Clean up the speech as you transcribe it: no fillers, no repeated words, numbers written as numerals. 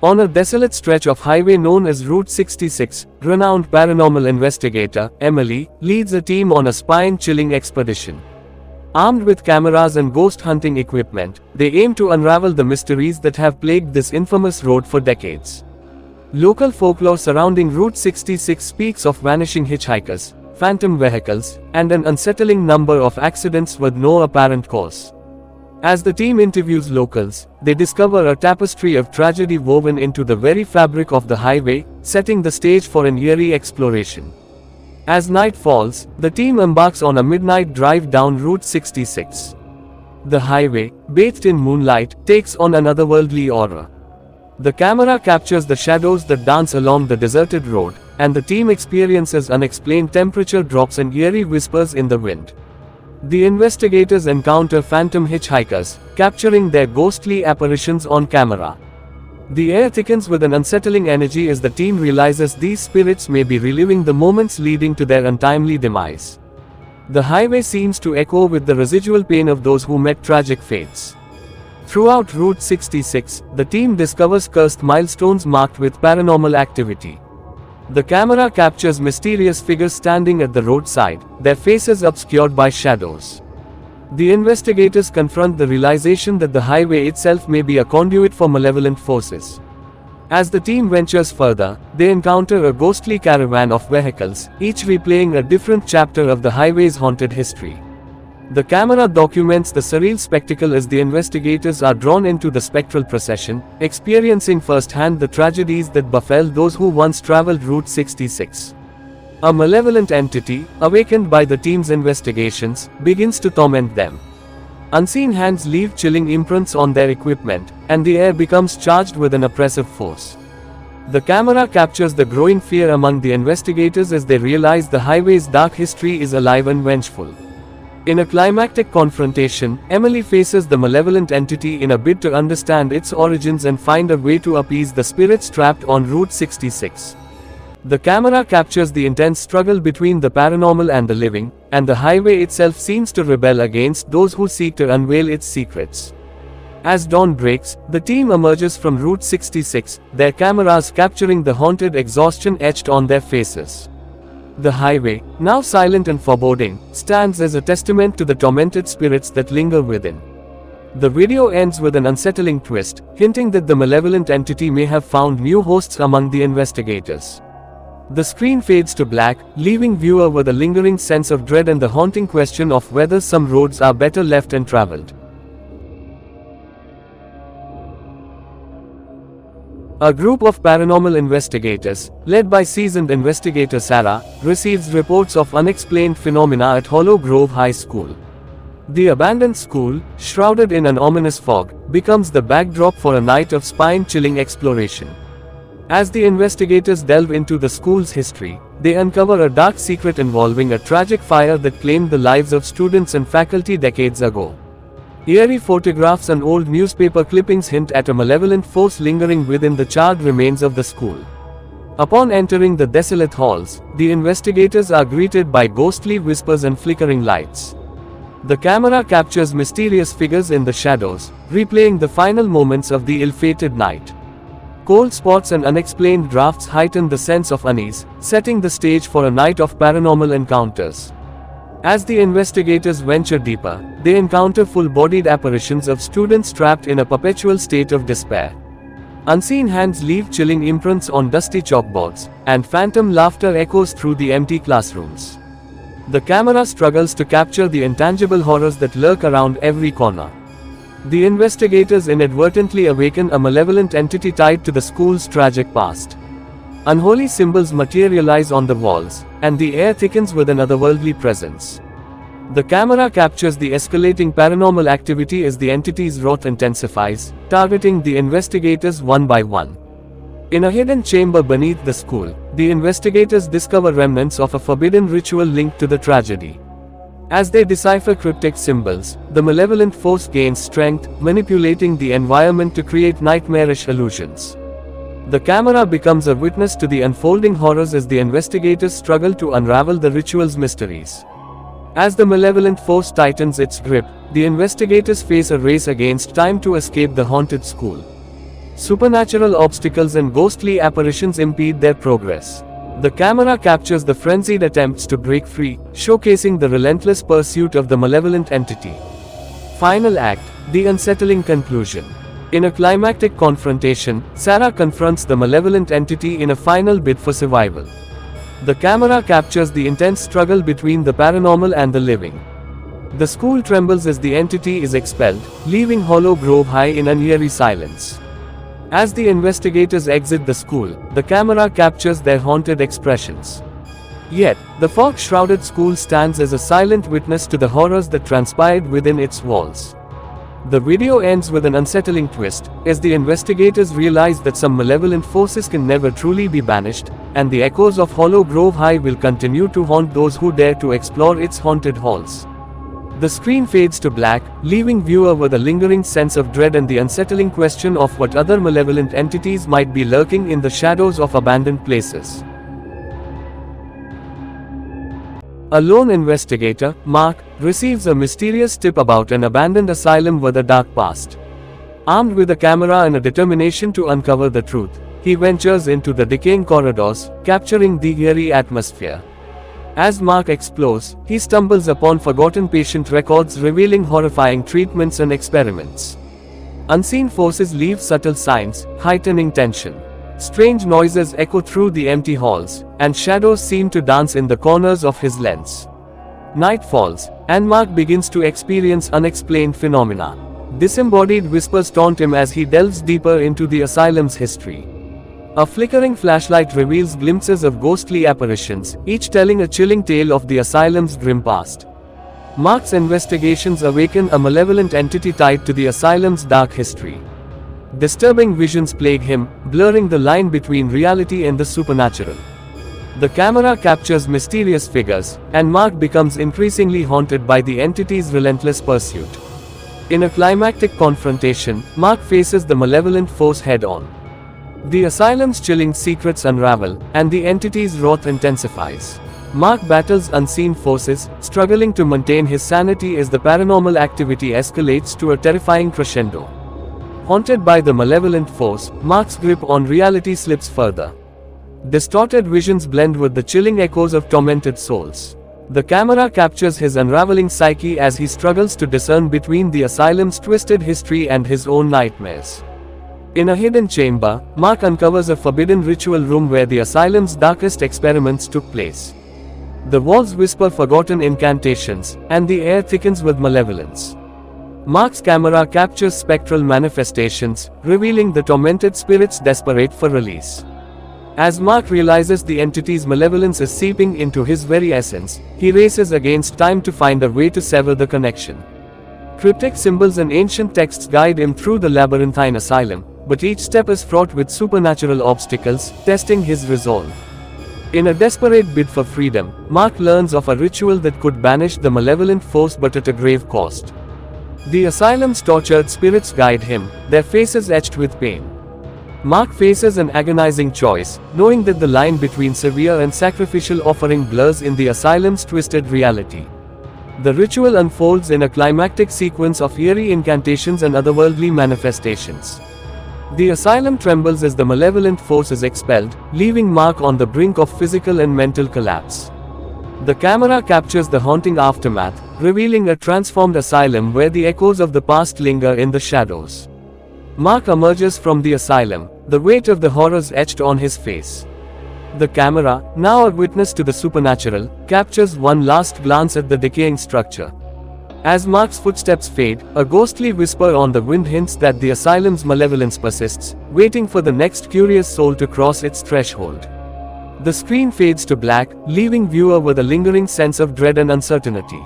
On a desolate stretch of highway known as Route 66, renowned paranormal investigator, Emily, leads a team on a spine-chilling expedition. Armed with cameras and ghost hunting equipment, they aim to unravel the mysteries that have plagued this infamous road for decades. Local folklore surrounding Route 66 speaks of vanishing hitchhikers, phantom vehicles, and an unsettling number of accidents with no apparent cause. As the team interviews locals, they discover a tapestry of tragedy woven into the very fabric of the highway, setting the stage for an eerie exploration. As night falls, the team embarks on a midnight drive down Route 66. The highway, bathed in moonlight, takes on an otherworldly aura. The camera captures the shadows that dance along the deserted road, and the team experiences unexplained temperature drops and eerie whispers in the wind. The investigators encounter phantom hitchhikers, capturing their ghostly apparitions on camera. The air thickens with an unsettling energy as the team realizes these spirits may be reliving the moments leading to their untimely demise. The highway seems to echo with the residual pain of those who met tragic fates. Throughout Route 66, the team discovers cursed milestones marked with paranormal activity. The camera captures mysterious figures standing at the roadside, their faces obscured by shadows. The investigators confront the realization that the highway itself may be a conduit for malevolent forces. As the team ventures further, they encounter a ghostly caravan of vehicles, each replaying a different chapter of the highway's haunted history. The camera documents the surreal spectacle as the investigators are drawn into the spectral procession, experiencing firsthand the tragedies that befell those who once traveled Route 66. A malevolent entity, awakened by the team's investigations, begins to torment them. Unseen hands leave chilling imprints on their equipment, and the air becomes charged with an oppressive force. The camera captures the growing fear among the investigators as they realize the highway's dark history is alive and vengeful. In a climactic confrontation, Emily faces the malevolent entity in a bid to understand its origins and find a way to appease the spirits trapped on Route 66. The camera captures the intense struggle between the paranormal and the living, and the highway itself seems to rebel against those who seek to unveil its secrets. As dawn breaks, the team emerges from Route 66, their cameras capturing the haunted exhaustion etched on their faces. The highway, now silent and foreboding, stands as a testament to the tormented spirits that linger within. The video ends with an unsettling twist, hinting that the malevolent entity may have found new hosts among the investigators. The screen fades to black, leaving viewer with a lingering sense of dread and the haunting question of whether some roads are better left untraveled. A group of paranormal investigators, led by seasoned investigator Sarah, receives reports of unexplained phenomena at Hollow Grove High School. The abandoned school, shrouded in an ominous fog, becomes the backdrop for a night of spine-chilling exploration. As the investigators delve into the school's history, they uncover a dark secret involving a tragic fire that claimed the lives of students and faculty decades ago. Eerie photographs and old newspaper clippings hint at a malevolent force lingering within the charred remains of the school. Upon entering the desolate halls, the investigators are greeted by ghostly whispers and flickering lights. The camera captures mysterious figures in the shadows, replaying the final moments of the ill-fated night. Cold spots and unexplained drafts heighten the sense of unease, setting the stage for a night of paranormal encounters. As the investigators venture deeper, they encounter full-bodied apparitions of students trapped in a perpetual state of despair. Unseen hands leave chilling imprints on dusty chalkboards, and phantom laughter echoes through the empty classrooms. The camera struggles to capture the intangible horrors that lurk around every corner. The investigators inadvertently awaken a malevolent entity tied to the school's tragic past. Unholy symbols materialize on the walls, and the air thickens with an otherworldly presence. The camera captures the escalating paranormal activity as the entity's wrath intensifies, targeting the investigators one by one. In a hidden chamber beneath the school, the investigators discover remnants of a forbidden ritual linked to the tragedy. As they decipher cryptic symbols, the malevolent force gains strength, manipulating the environment to create nightmarish illusions. The camera becomes a witness to the unfolding horrors as the investigators struggle to unravel the ritual's mysteries. As the malevolent force tightens its grip, the investigators face a race against time to escape the haunted school. Supernatural obstacles and ghostly apparitions impede their progress. The camera captures the frenzied attempts to break free, showcasing the relentless pursuit of the malevolent entity. Final act, the unsettling conclusion. In a climactic confrontation, Sarah confronts the malevolent entity in a final bid for survival. The camera captures the intense struggle between the paranormal and the living. The school trembles as the entity is expelled, leaving Hollow Grove High in an eerie silence. As the investigators exit the school, the camera captures their haunted expressions. Yet, the fog-shrouded school stands as a silent witness to the horrors that transpired within its walls. The video ends with an unsettling twist, as the investigators realize that some malevolent forces can never truly be banished, and the echoes of Hollow Grove High will continue to haunt those who dare to explore its haunted halls. The screen fades to black, leaving viewer with a lingering sense of dread and the unsettling question of what other malevolent entities might be lurking in the shadows of abandoned places. A lone investigator, Mark, receives a mysterious tip about an abandoned asylum with a dark past. Armed with a camera and a determination to uncover the truth, he ventures into the decaying corridors, capturing the eerie atmosphere. As Mark explores, he stumbles upon forgotten patient records revealing horrifying treatments and experiments. Unseen forces leave subtle signs, heightening tension. Strange noises echo through the empty halls, and shadows seem to dance in the corners of his lens. Night falls, and Mark begins to experience unexplained phenomena. Disembodied whispers taunt him as he delves deeper into the asylum's history. A flickering flashlight reveals glimpses of ghostly apparitions, each telling a chilling tale of the asylum's grim past. Mark's investigations awaken a malevolent entity tied to the asylum's dark history. Disturbing visions plague him, blurring the line between reality and the supernatural. The camera captures mysterious figures, and Mark becomes increasingly haunted by the entity's relentless pursuit. In a climactic confrontation, Mark faces the malevolent force head-on. The asylum's chilling secrets unravel, and the entity's wrath intensifies. Mark battles unseen forces, struggling to maintain his sanity as the paranormal activity escalates to a terrifying crescendo. Haunted by the malevolent force, Mark's grip on reality slips further. Distorted visions blend with the chilling echoes of tormented souls. The camera captures his unraveling psyche as he struggles to discern between the asylum's twisted history and his own nightmares. In a hidden chamber, Mark uncovers a forbidden ritual room where the asylum's darkest experiments took place. The walls whisper forgotten incantations, and the air thickens with malevolence. Mark's camera captures spectral manifestations, revealing the tormented spirits desperate for release. As Mark realizes the entity's malevolence is seeping into his very essence, he races against time to find a way to sever the connection. Cryptic symbols and ancient texts guide him through the labyrinthine asylum, but each step is fraught with supernatural obstacles, testing his resolve. In a desperate bid for freedom, Mark learns of a ritual that could banish the malevolent force but at a grave cost. The asylum's tortured spirits guide him, their faces etched with pain. Mark faces an agonizing choice, knowing that the line between severe and sacrificial offering blurs in the asylum's twisted reality. The ritual unfolds in a climactic sequence of eerie incantations and otherworldly manifestations. The asylum trembles as the malevolent force is expelled, leaving Mark on the brink of physical and mental collapse. The camera captures the haunting aftermath, revealing a transformed asylum where the echoes of the past linger in the shadows. Mark emerges from the asylum, the weight of the horrors etched on his face. The camera, now a witness to the supernatural, captures one last glance at the decaying structure. As Mark's footsteps fade, a ghostly whisper on the wind hints that the asylum's malevolence persists, waiting for the next curious soul to cross its threshold. The screen fades to black, leaving viewer with a lingering sense of dread and uncertainty.